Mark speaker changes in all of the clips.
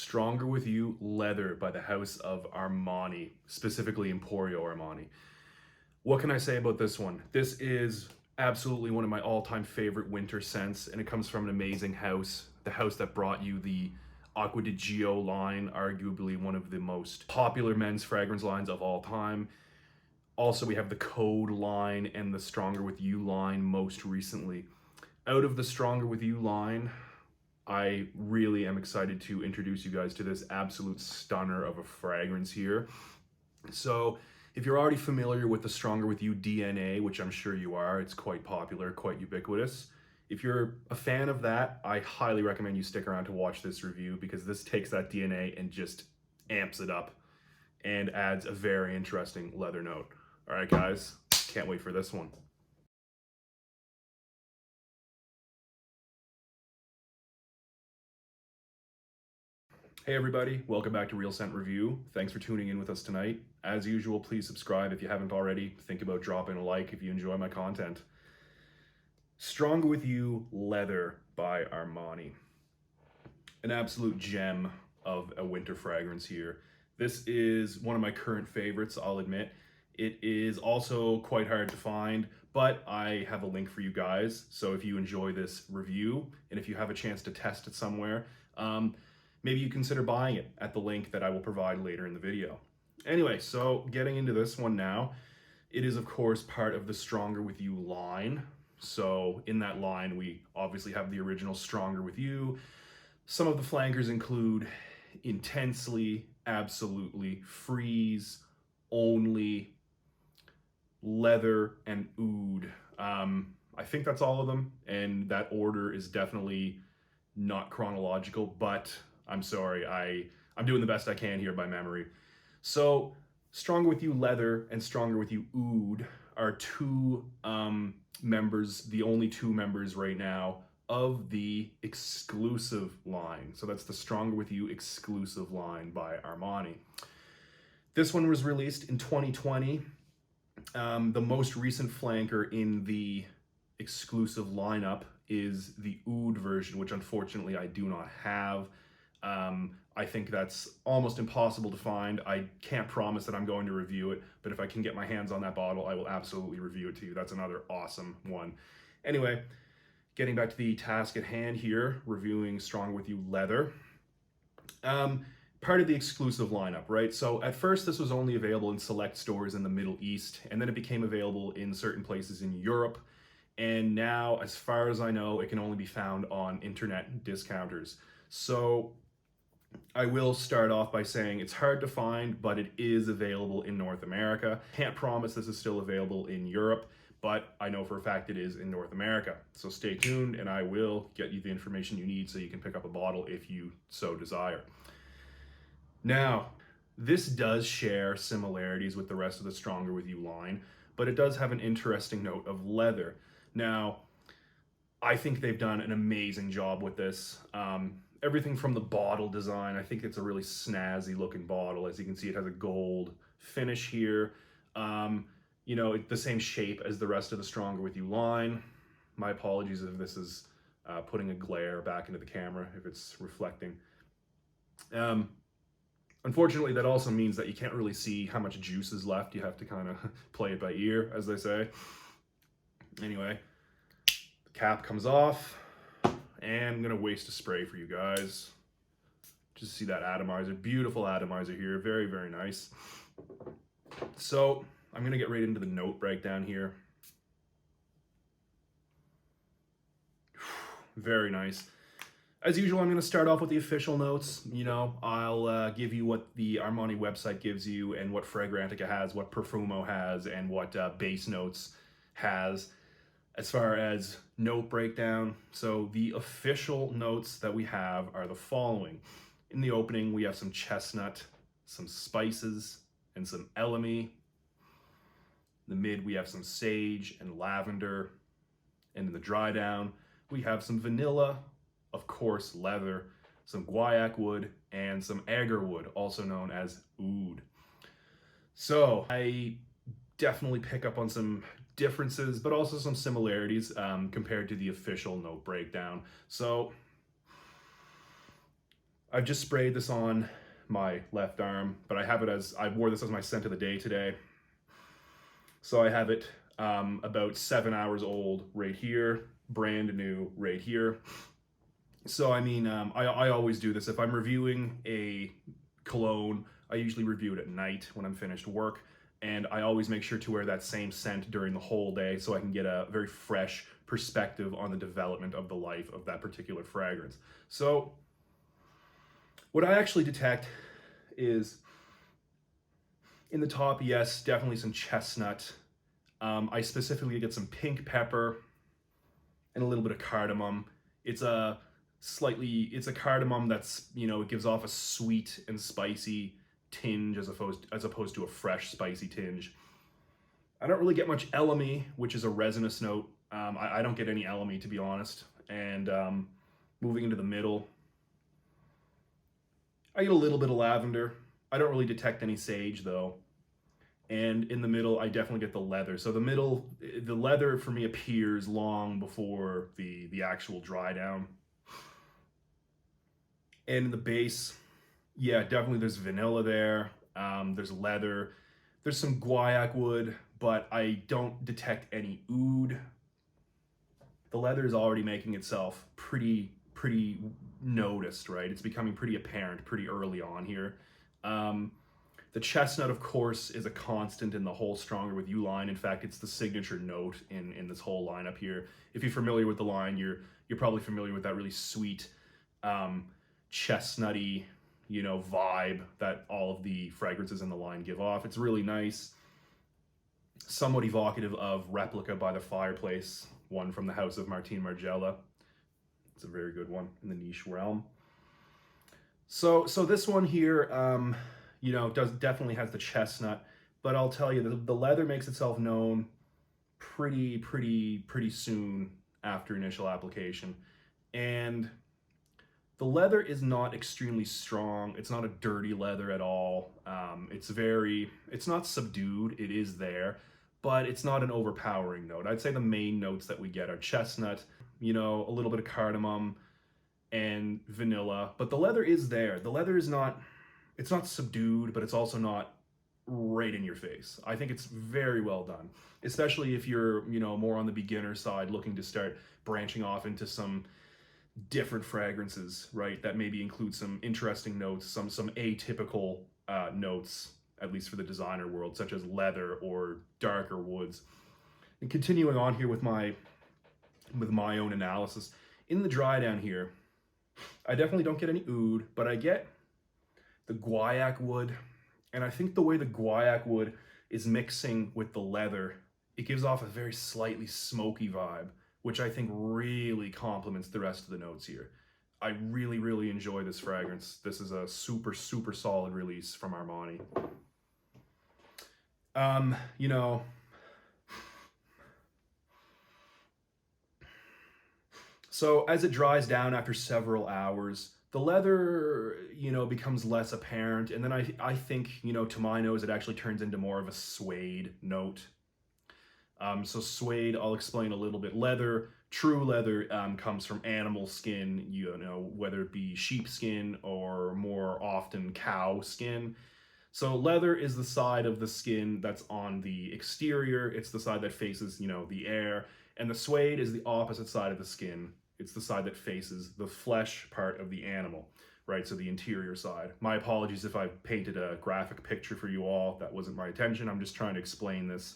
Speaker 1: Stronger With You Leather by the House of Armani, specifically Emporio Armani. What can I say about this one? This is absolutely one of my all-time favorite winter scents, and it comes from an amazing house, the house that brought you the Acqua di Gio line, arguably one of the most popular men's fragrance lines of all time. Also, we have the Code line and the Stronger With You line most recently. Out of the Stronger With You line, I really am excited to introduce you guys to this absolute stunner of a fragrance here. So if you're already familiar with the Stronger With You DNA, which I'm sure you are, it's quite popular, quite ubiquitous. If you're a fan of that, I highly recommend you stick around to watch this review, because this takes that DNA and just amps it up and adds a very interesting leather note. All right, guys, can't wait for this one. Hey everybody, welcome back to Real Scent Review. Thanks for tuning in with us tonight. As usual, please subscribe if you haven't already. Think about dropping a like if you enjoy my content. Stronger With You Leather by Armani. An absolute gem of a winter fragrance here. This is one of my current favorites, I'll admit. It is also quite hard to find, but I have a link for you guys. So if you enjoy this review, and if you have a chance to test it somewhere, maybe you consider buying it at the link that I will provide later in the video. Anyway, so getting into this one now, it is of course part of the Stronger With You line. So in that line, we obviously have the original Stronger With You. Some of the flankers include Intensely, Absolutely, Freeze, Only, Leather, and Oud. I think that's all of them, and that order is definitely not chronological, but I'm sorry, I'm doing the best I can here by memory. So Stronger With You Leather and Stronger With You Oud are two members, the only two members right now of the exclusive line. So that's the Stronger With You exclusive line by Armani. This one was released in 2020. The most recent flanker in the exclusive lineup is the Oud version, which unfortunately I do not have. I think that's almost impossible to find. I can't promise that I'm going to review it, but if I can get my hands on that bottle, I will absolutely review it to you. That's another awesome one. Anyway, getting back to the task at hand here, reviewing Stronger With You Leather. Part of the exclusive lineup, right? So at first this was only available in select stores in the Middle East, and then it became available in certain places in Europe. And now, as far as I know, it can only be found on internet discounters. So I will start off by saying it's hard to find, but it is available in North America. Can't promise this is still available in Europe, but I know for a fact it is in North America. So stay tuned and I will get you the information you need so you can pick up a bottle if you so desire. Now, this does share similarities with the rest of the Stronger With You line, but it does have an interesting note of leather. Now, I think they've done an amazing job with this. Everything from the bottle design, I think it's a really snazzy looking bottle. As you can see, it has a gold finish here. You know, the same shape as the rest of the Stronger With You line. My apologies if this is putting a glare back into the camera, if it's reflecting. Unfortunately, that also means that you can't really see how much juice is left. You have to kind of play it by ear, as they say. Anyway, the cap comes off. And I'm gonna waste a spray for you guys. Just see that atomizer, beautiful atomizer here, very, very nice. So I'm gonna get right into the note breakdown here. Very nice. As usual, I'm gonna start off with the official notes. You know, I'll give you what the Armani website gives you and what Fragrantica has, what Profumo has, and what Base Notes has. As far as note breakdown, so the official notes that we have are the following. In the opening, we have some chestnut, some spices, and some elemi. In the mid, we have some sage and lavender. And in the dry down, we have some vanilla, of course, leather, some guaiac wood, and some agar wood, also known as oud. So I definitely pick up on some differences, but also some similarities compared to the official note breakdown. So I've just sprayed this on my left arm, but I wore this as my scent of the day today. So I have it about 7 hours old right here, brand new right here. So I mean, I always do this. If I'm reviewing a cologne, I usually review it at night when I'm finished work, and I always make sure to wear that same scent during the whole day so I can get a very fresh perspective on the development of the life of that particular fragrance. So what I actually detect is in the top, yes, definitely some chestnut. I specifically get some pink pepper and a little bit of cardamom. It's a cardamom that's, it gives off a sweet and spicy tinge as opposed to a fresh spicy tinge. I don't really get much elemi, which is a resinous note. I don't get any elemi, to be honest. And moving into the middle, I get a little bit of lavender. I don't really detect any sage though. And in the middle, I definitely get the leather. So the leather for me appears long before the actual dry down. And in the base, yeah, definitely there's vanilla there. There's leather. There's some guaiac wood, but I don't detect any oud. The leather is already making itself pretty noticed, right? It's becoming pretty apparent pretty early on here. The chestnut, of course, is a constant in the whole Stronger With You line. In fact, it's the signature note in this whole lineup here. If you're familiar with the line, you're probably familiar with that really sweet, chestnutty, vibe that all of the fragrances in the line give off. It's really nice, somewhat evocative of Replica by the Fireplace, one from the house of Martine Margiela. It's a very good one in the niche realm. So this one here, definitely has the chestnut, but I'll tell you, the leather makes itself known pretty soon after initial application. And the leather is not extremely strong. It's not a dirty leather at all. It's not subdued, it is there, but it's not an overpowering note. I'd say the main notes that we get are chestnut, a little bit of cardamom and vanilla, but the leather is there. The leather is not, it's not subdued, but it's also not right in your face. I think it's very well done, especially if you're, more on the beginner side looking to start branching off into some different fragrances, right? That maybe include some interesting notes, some atypical notes, at least for the designer world, such as leather or darker woods. And continuing on here with my own analysis, in the dry down here, I definitely don't get any oud, but I get the guaiac wood, and I think the way the guaiac wood is mixing with the leather, it gives off a very slightly smoky vibe, which I think really complements the rest of the notes here. I really enjoy this fragrance. This is a super solid release from Armani. So as it dries down after several hours, the leather, becomes less apparent. And then I think, to my nose, it actually turns into more of a suede note. So suede, I'll explain a little bit. Leather, true leather, comes from animal skin, whether it be sheep skin or more often cow skin. So leather is the side of the skin that's on the exterior. It's the side that faces, the air. And the suede is the opposite side of the skin. It's the side that faces the flesh part of the animal, right? So the interior side. My apologies if I painted a graphic picture for you all. That wasn't my intention. I'm just trying to explain this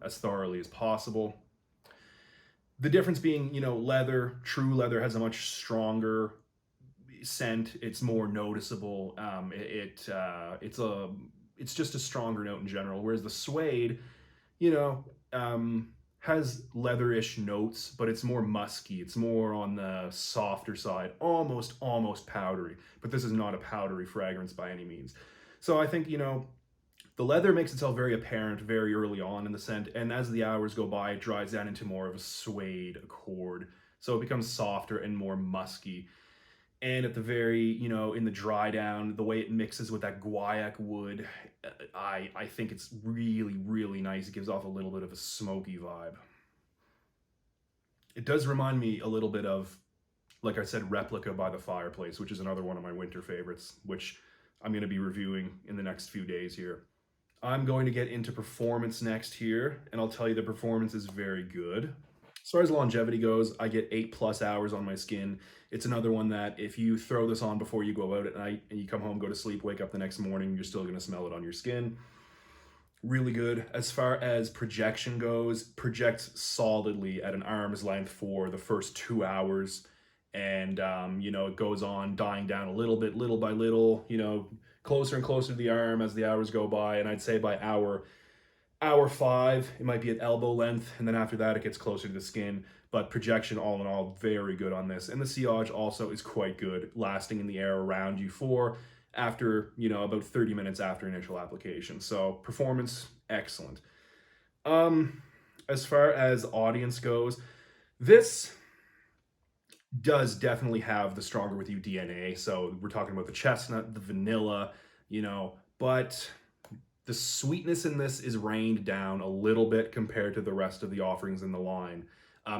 Speaker 1: as thoroughly as possible. The difference being, leather, true leather has a much stronger scent. It's more noticeable. It's just a stronger note in general. Whereas the suede, has leatherish notes, but it's more musky. It's more on the softer side, almost powdery. But this is not a powdery fragrance by any means. So I think, the leather makes itself very apparent very early on in the scent, and as the hours go by, it dries down into more of a suede accord. So it becomes softer and more musky. And at the very, in the dry down, the way it mixes with that guaiac wood, I think it's really nice. It gives off a little bit of a smoky vibe. It does remind me a little bit of like I said, Replica by the Fireplace, which is another one of my winter favorites, which I'm going to be reviewing in the next few days here. I'm going to get into performance next here, and I'll tell you the performance is very good. As far as longevity goes, I get 8+ hours on my skin. It's another one that if you throw this on before you go out at night and you come home, go to sleep, wake up the next morning, you're still going to smell it on your skin. Really good. As far as projection goes, projects solidly at an arm's length for the first 2 hours. And, it goes on dying down a little bit, little by little, closer and closer to the arm as the hours go by. And I'd say by hour 5, it might be at elbow length, and then after that it gets closer to the skin. But projection, all in all, very good on this. And the sillage also is quite good, lasting in the air around you for after, about 30 minutes after initial application. So performance, excellent. As far as audience goes, this does definitely have the Stronger With You DNA. So we're talking about the chestnut, the vanilla, but the sweetness in this is reined down a little bit compared to the rest of the offerings in the line,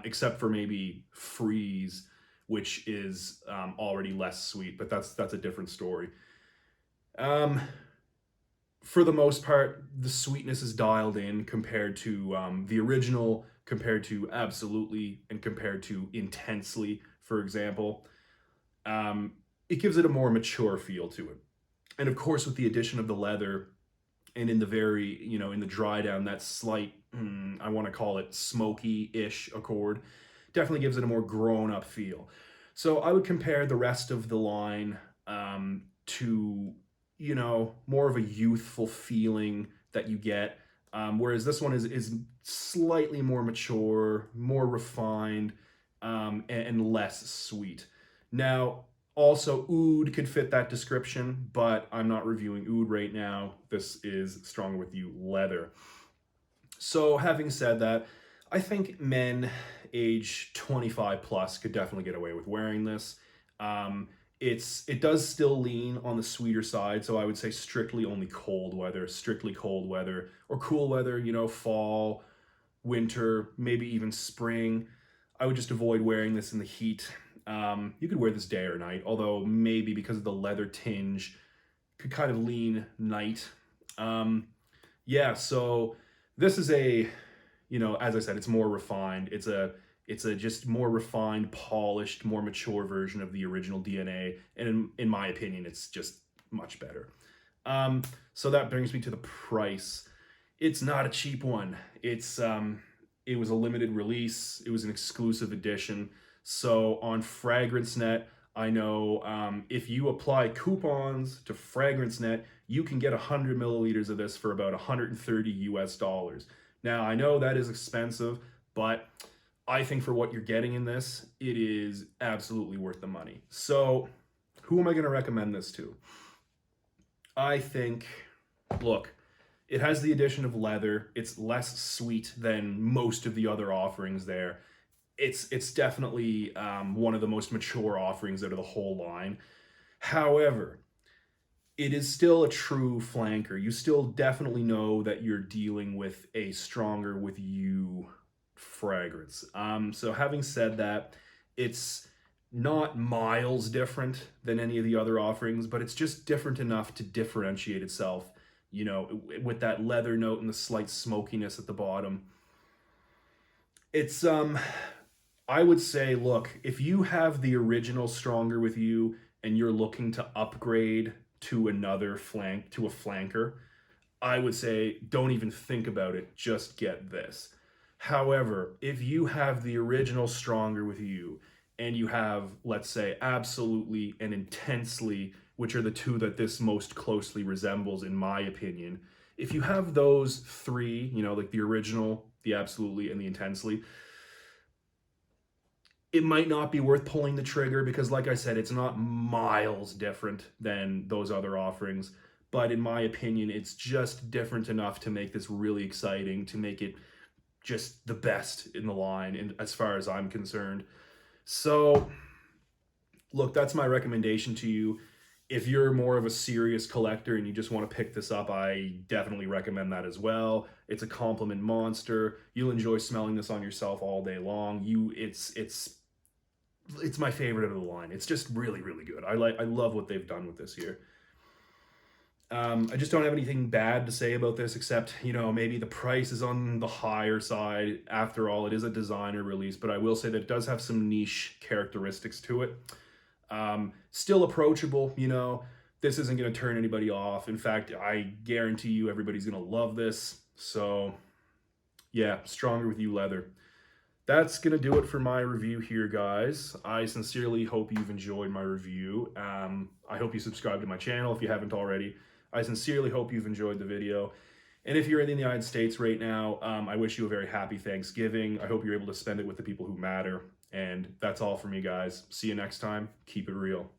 Speaker 1: except for maybe Freeze, which is already less sweet, but that's a different story. For the most part, the sweetness is dialed in compared to the original, compared to Absolutely, and compared to Intensely, for example. It gives it a more mature feel to it. And of course, with the addition of the leather, and in the very, in the dry down, that slight, I want to call it smoky-ish accord, definitely gives it a more grown-up feel. So I would compare the rest of the line to, more of a youthful feeling that you get, whereas this one is slightly more mature, more refined, and less sweet. Now, also, oud could fit that description, but I'm not reviewing oud right now. This is Stronger With You leather. So having said that, I think men age 25 plus could definitely get away with wearing this. It does still lean on the sweeter side, so I would say strictly cold weather, or cool weather, fall, winter, maybe even spring. I would just avoid wearing this in the heat. You could wear this day or night, although maybe because of the leather tinge, could kind of lean night. Yeah, so this is as I said, it's more refined. It's a just more refined, polished, more mature version of the original DNA, and in my opinion, it's just much better. So that brings me to the price. It's not a cheap one. It was a limited release. It was an exclusive edition. So on FragranceNet, I know if you apply coupons to FragranceNet, you can get 100 milliliters of this for about $130 US. Now, I know that is expensive, but I think for what you're getting in this, it is absolutely worth the money. So who am I going to recommend this to? I think, look, it has the addition of leather. It's less sweet than most of the other offerings there. It's definitely one of the most mature offerings out of the whole line. However, it is still a true flanker. You still definitely know that you're dealing with a Stronger With You fragrance. So having said that, it's not miles different than any of the other offerings, but it's just different enough to differentiate itself, with that leather note and the slight smokiness at the bottom. It's I would say, look, if you have the original Stronger With You and you're looking to upgrade to a flanker, I would say don't even think about it, just get this. However, if you have the original Stronger With You and you have, let's say, Absolutely and Intensely, which are the two that this most closely resembles, in my opinion, if you have those three, like the original, the Absolutely, and the Intensely, it might not be worth pulling the trigger because, like I said, it's not miles different than those other offerings. But in my opinion, it's just different enough to make this really exciting, to make it just the best in the line, and as far as I'm concerned. So, look, that's my recommendation to you. If you're more of a serious collector and you just want to pick this up, I definitely recommend that as well. It's a compliment monster. You'll enjoy smelling this on yourself all day long. It's it's my favorite of the line. It's just really, really good. I love what they've done with this here. I just don't have anything bad to say about this except, you know, maybe the price is on the higher side. After all, it is a designer release, but I will say that it does have some niche characteristics to it. Still approachable, you know. This isn't going to turn anybody off. In fact, I guarantee you everybody's going to love this. So, yeah, stronger with you leather. That's going to do it for my review here, guys. I sincerely hope you've enjoyed my review. I hope you subscribe to my channel if you haven't already. I sincerely hope you've enjoyed the video. And if you're in the United States right now, I wish you a very happy Thanksgiving. I hope you're able to spend it with the people who matter. And that's all for me, guys. See you next time. Keep it real.